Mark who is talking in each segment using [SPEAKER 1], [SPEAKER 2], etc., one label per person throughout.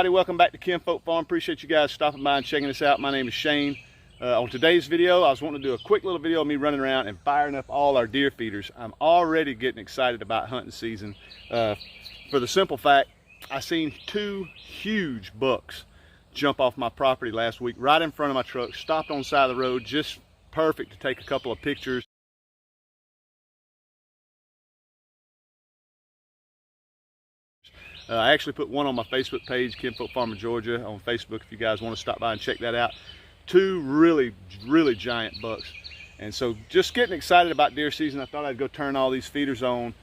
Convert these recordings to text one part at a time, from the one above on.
[SPEAKER 1] everybody, welcome back to Kinfolk Farm. Appreciate you guys stopping by and checking us out. My name is Shane. On today's video, I was wanting to do a quick little video of me running around and firing up all our deer feeders. I'm already getting excited about hunting season for the simple fact I seen two huge bucks jump off my property last week right in front of my truck, stopped on the side of the road, just perfect to take a couple of pictures. I actually put one on my Facebook page, Kinfolk Farmer Georgia, on Facebook if you guys want to stop by and check that out. Two really giant bucks. And so just getting excited about deer season, I thought I'd go turn all these feeders on,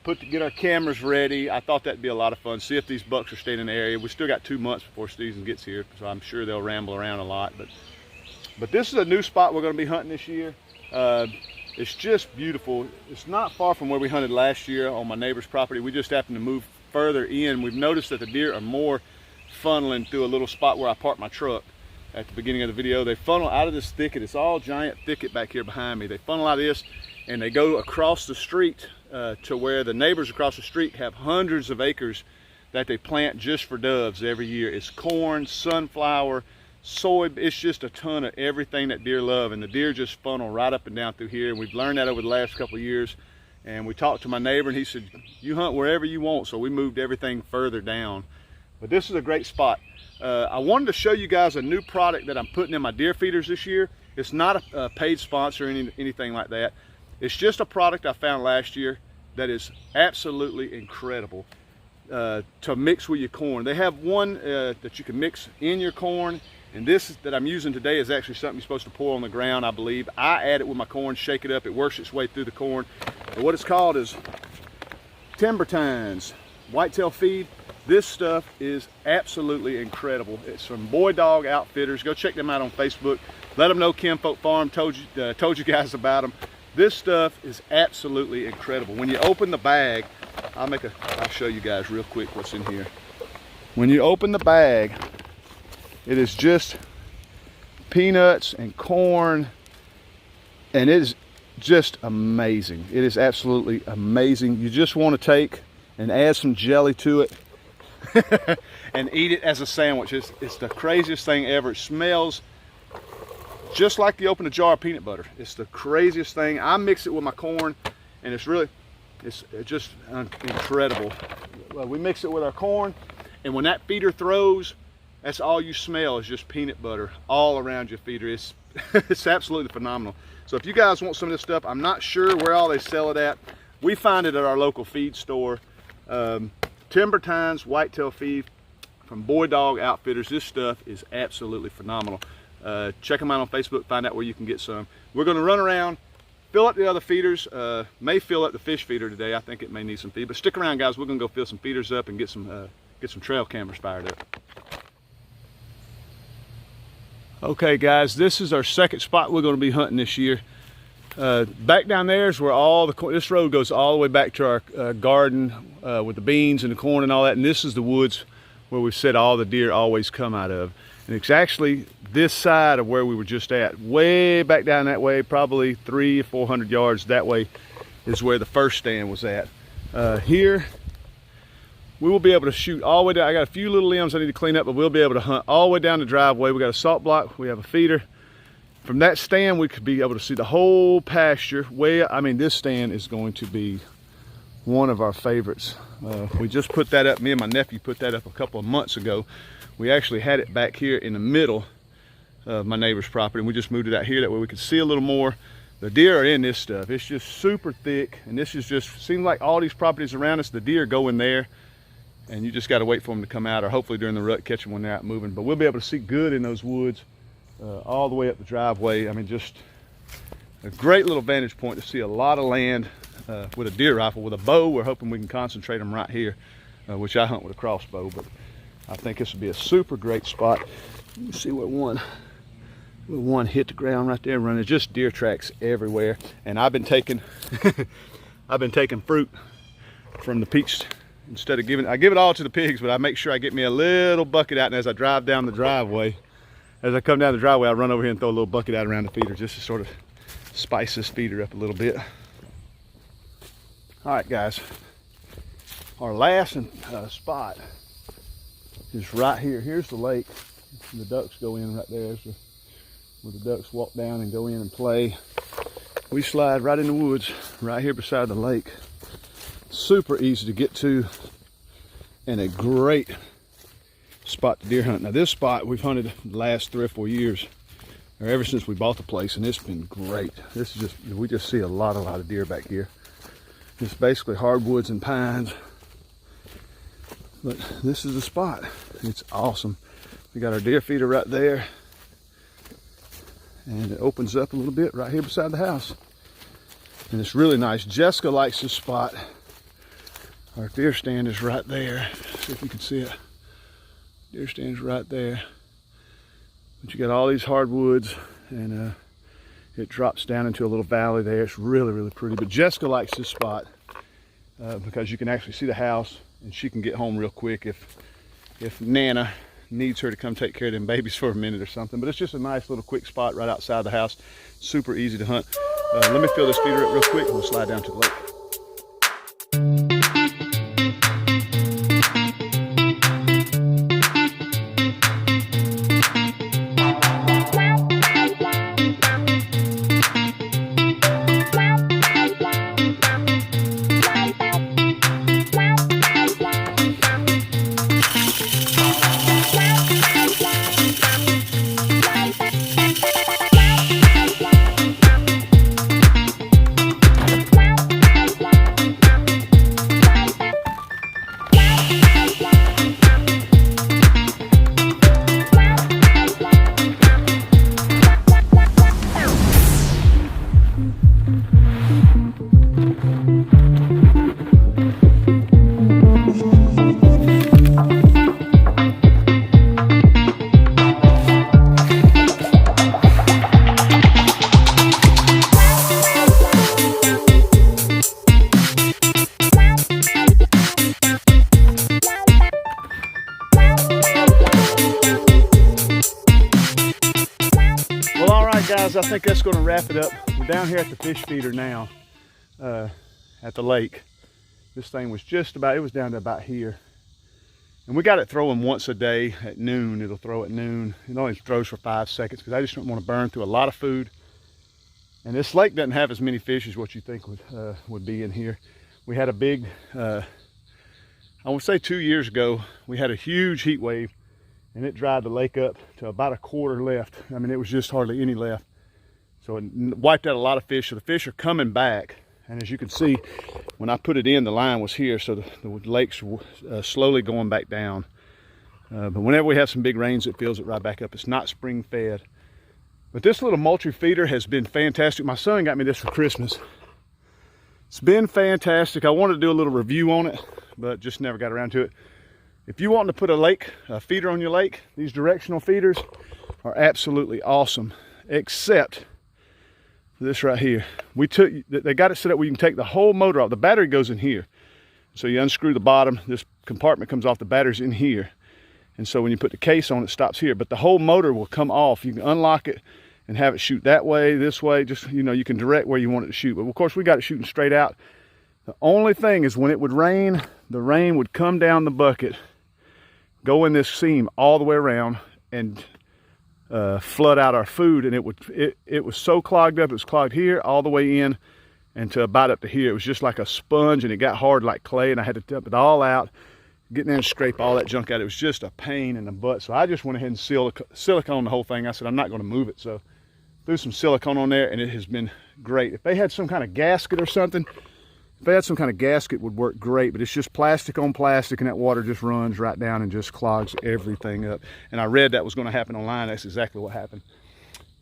[SPEAKER 1] get our cameras ready. I thought that'd be a lot of fun. See if these bucks are staying in the area. We still got 2 months before season gets here, so I'm sure they'll ramble around a lot. But this is a new spot we're going to be hunting this year. It's just beautiful. It's not far from where we hunted last year on my neighbor's property. We just happened to move further in. We've noticed that the deer are more funneling through a little spot where I parked my truck at the beginning of the video. They funnel out of this thicket. It's all giant thicket back here behind me. They funnel out of this and they go across the street to where the neighbors across the street have hundreds of acres that they plant just for doves every year. It's corn, sunflower, soy. It's just a ton of everything that deer love, and the deer just funnel right up and down through here. And we've learned that over the last couple of years. And we talked to my neighbor and he said, you hunt wherever you want. So we moved everything further down. But this is a great spot. I wanted to show you guys a new product that I'm putting in my deer feeders this year. It's not a paid sponsor or anything like that. It's just a product I found last year that is absolutely incredible to mix with your corn. They have one that you can mix in your corn. And this that I'm using today is actually something you're supposed to pour on the ground, I believe. I add it with my corn, shake it up. It works its way through the corn. And what it's called is Timber Tines Whitetail Feed. This stuff is absolutely incredible. It's from Boy Dog Outfitters. Go check them out on Facebook. Let them know Kinfolk Farm told you guys about them. This stuff is absolutely incredible. When you open the bag, I'll show you guys real quick what's in here. When you open the bag, it is just peanuts and corn, and it is just amazing. It is absolutely amazing. You just want to take and add some jelly to it and eat it as a sandwich. It's the craziest thing ever. It smells just like you open a jar of peanut butter. It's the craziest thing. I mix it with my corn, and it's just incredible. We mix it with our corn, and when that feeder throws, that's all you smell is just peanut butter all around your feeder. It's absolutely phenomenal. So if you guys want some of this stuff, I'm not sure where all they sell it at. We find it at our local feed store. Timber Tines Whitetail Feed from Boy Dog Outfitters. This stuff is absolutely phenomenal. Check them out on Facebook, find out where you can get some. We're going to run around, fill up the other feeders. May fill up the fish feeder today. I think it may need some feed, but stick around, guys. We're going to go fill some feeders up and get some trail cameras fired up. Okay guys, this is our second spot we're going to be hunting this year. Back down there is where this road goes all the way back to our garden with the beans and the corn and all that, and this is the woods where we said all the deer always come out of. And it's actually this side of where we were just at, way back down that way, probably 300 or 400 yards that way is where the first stand was at. Here we will be able to shoot all the way down. I got a few little limbs I need to clean up, but we'll be able to hunt all the way down the driveway. We got a salt block, we have a feeder. From that stand, we could be able to see the whole pasture. This stand is going to be one of our favorites. We just put that up, me and my nephew put that up a couple of months ago. We actually had it back here in the middle of my neighbor's property, and we just moved it out here that way we could see a little more. The deer are in this stuff. It's just super thick, and this is just, seems like all these properties around us, the deer go in there. And you just got to wait for them to come out, or hopefully during the rut catch them when they're out moving. But we'll be able to see good in those woods all the way up the driveway. I mean, just a great little vantage point to see a lot of land with a deer rifle. With a bow, we're hoping we can concentrate them right here, which I hunt with a crossbow. But I think this would be a super great spot. Let me see where one hit the ground right there running. Just deer tracks everywhere. And I've been taking fruit from the peach. Instead of I give it all to the pigs, but I make sure I get me a little bucket out, and as I drive down the driveway, as I come down the driveway, I run over here and throw a little bucket out around the feeder just to sort of spice this feeder up a little bit. All right, guys, our last spot is right here. Here's the lake. The ducks go in right there. Where the ducks walk down and go in and play. We slide right in the woods right here beside the lake. Super easy to get to and a great spot to deer hunt. Now this spot we've hunted the last 3 or 4 years, or ever since we bought the place, and it's been great. This is just, we just see a lot of deer back here. It's basically hardwoods and pines. But this is the spot. It's awesome. We got our deer feeder right there. And it opens up a little bit right here beside the house. And it's really nice. Jessica likes this spot. Our deer stand is right there. See if you can see it. Deer stand's right there. But you got all these hardwoods, and it drops down into a little valley there. It's really, really pretty. But Jessica likes this spot because you can actually see the house, and she can get home real quick if Nana needs her to come take care of them babies for a minute or something. But it's just a nice little quick spot right outside the house. Super easy to hunt. Let me fill this feeder up real quick and we'll slide down to the lake. Guys, I think that's going to wrap it up. We're down here at the fish feeder now at the lake. This thing was just about, it was down to about here. And we got it throwing once a day at noon. It'll throw at noon. It only throws for 5 seconds because I just don't want to burn through a lot of food. And this lake doesn't have as many fish as what you think would be in here. We had a big, I would say 2 years ago, we had a huge heat wave. And it dried the lake up to about a quarter left. I mean, it was just hardly any left. So it wiped out a lot of fish. So the fish are coming back. And as you can see, when I put it in, the line was here. So the lake's slowly going back down. But whenever we have some big rains, it fills it right back up. It's not spring fed. But this little mulch feeder has been fantastic. My son got me this for Christmas. It's been fantastic. I wanted to do a little review on it, but just never got around to it. If you want to put a feeder on your lake, these directional feeders are absolutely awesome, except this right here. They got it set up where you can take the whole motor off. The battery goes in here. So you unscrew the bottom, this compartment comes off, the battery's in here. And so when you put the case on, it stops here, but the whole motor will come off. You can unlock it and have it shoot that way, this way, just, you know, you can direct where you want it to shoot. But of course we got it shooting straight out. The only thing is when it would rain, the rain would come down the bucket, go in this seam all the way around and flood out our food, and it was so clogged up. It was clogged here all the way in and to about up to here. It was just like a sponge, and it got hard like clay, and I had to dump it all out, get in there and scrape all that junk out. It was just a pain in the butt. So I just went ahead and silicone the whole thing. I said I'm not going to move it, so threw some silicone on there, and it has been great. If they had some kind of gasket or something, it would work great, but it's just plastic on plastic, and that water just runs right down and just clogs everything up. And I read that was going to happen online. That's exactly what happened.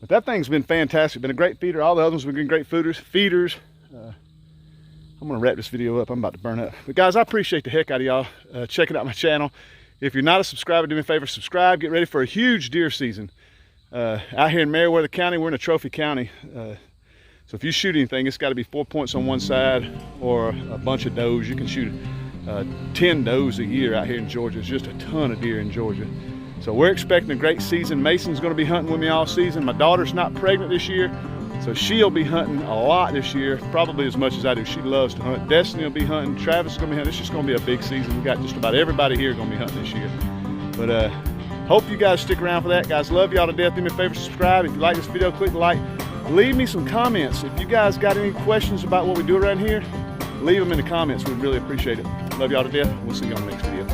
[SPEAKER 1] But that thing's been fantastic. Been a great feeder. All the others have been great feeders. I'm going to wrap this video up. I'm about to burn up. But guys, I appreciate the heck out of y'all checking out my channel. If you're not a subscriber, do me a favor, subscribe. Get ready for a huge deer season. Out here in Meriwether County, we're in a trophy county. So if you shoot anything, it's got to be 4 points on one side or a bunch of does. You can shoot 10 does a year out here in Georgia. It's just a ton of deer in Georgia. So we're expecting a great season. Mason's going to be hunting with me all season. My daughter's not pregnant this year, so she'll be hunting a lot this year, probably as much as I do. She loves to hunt. Destiny will be hunting. Travis is going to be hunting. It's just going to be a big season. We got just about everybody here going to be hunting this year. But hope you guys stick around for that. Guys, love y'all to death. Do me a favor, subscribe. If you like this video, click like. Leave me some comments. If you guys got any questions about what we do around here, leave them in the comments. We'd really appreciate it. Love y'all to death. We'll see you on the next video.